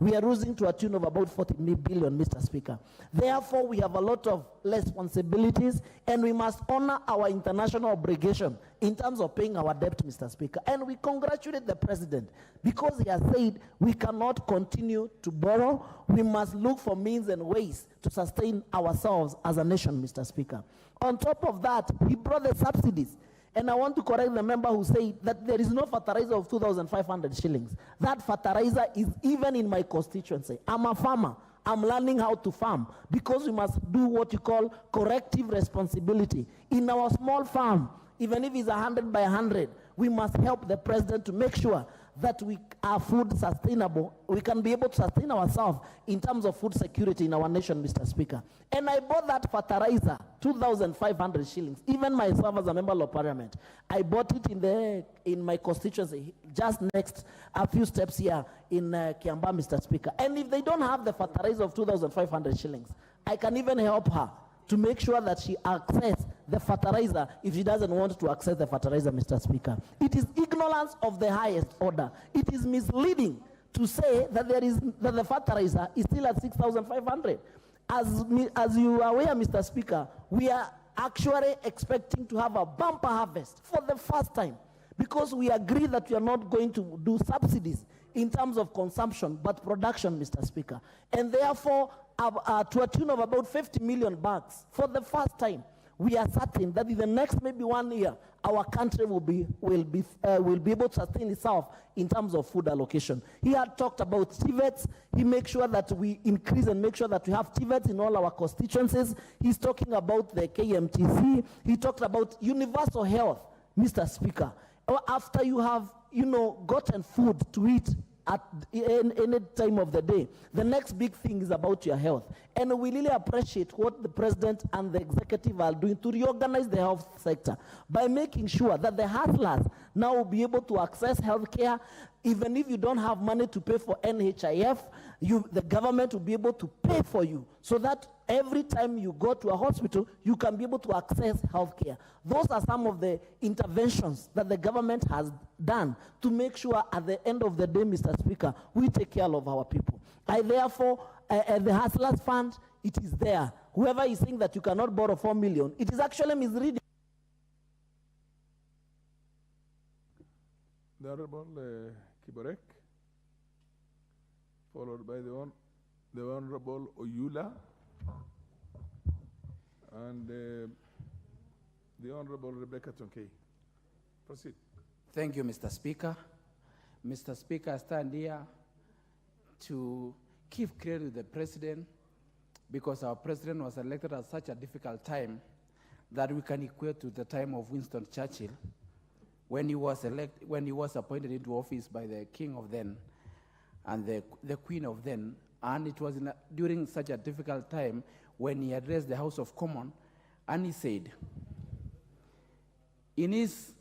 we are losing to a tune of about 40 billion, Mr. Speaker. Therefore, we have a lot of responsibilities, and we must honor our international obligation in terms of paying our debt, Mr. Speaker. And we congratulate the President because he has said we cannot continue to borrow. We must look for means and ways to sustain ourselves as a nation, Mr. Speaker. On top of that, he brought the subsidies. And I want to correct the member who said that there is no fertilizer of 2,500 shillings. That fertilizer is even in my constituency. I'm a farmer. I'm learning how to farm because we must do what you call corrective responsibility. In our small farm, even if it's 100 by 100, we must help the president to make sure that we are food sustainable. We can be able to sustain ourselves in terms of food security in our nation, Mr. Speaker. And I bought that fertilizer, 2,500 shillings. Even myself as a member of parliament, I bought it in my constituency, just next a few steps here in Kiamba, Mr. Speaker. And if they don't have the fertilizer of 2,500 shillings, I can even help her to make sure that she access the fertilizer if she doesn't want to access the fertilizer, Mr. Speaker. It is ignorance of the highest order. It is misleading to say that that the fertilizer is still at 6,500. As you are aware, Mr. Speaker, we are actually expecting to have a bumper harvest for the first time because we agree that we are not going to do subsidies in terms of consumption, but production, Mr. Speaker. And therefore, to a tune of about 50 million bags, for the first time, we are certain that in the next maybe 1 year, our country will be able to sustain itself in terms of food allocation. He had talked about TVETs. He makes sure that we increase and make sure that we have TVETs in all our constituencies. He's talking about the KMTC. He talked about universal health, Mr. Speaker. After you have, gotten food to eat at any time of the day, the next big thing is about your health. And we really appreciate what the president and the executive are doing to reorganize the health sector by making sure that the hustlers now will be able to access health care. Even if you don't have money to pay for NHIF, the government will be able to pay for you so that every time you go to a hospital, you can be able to access health care. Those are some of the interventions that the government has done to make sure at the end of the day, Mr. Speaker, we take care of our people. Therefore, the Hustlers Fund, it is there. Whoever is saying that you cannot borrow 4 million, it is actually misleading. The Honorable Kiborek, followed by the Honorable Oyula, and the Honorable Rebecca Tonkei. Proceed. Thank you, Mr. Speaker. Mr. Speaker, I stand here to give credit to the President because our President was elected at such a difficult time that we can equate to the time of Winston Churchill when he was appointed into office by the King of then and the Queen of then. And it was during such a difficult time when he addressed the House of Commons, and he said, in his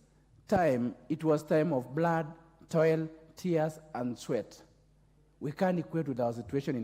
time, it was time of blood, toil, tears, and sweat. We can't equate with our situation in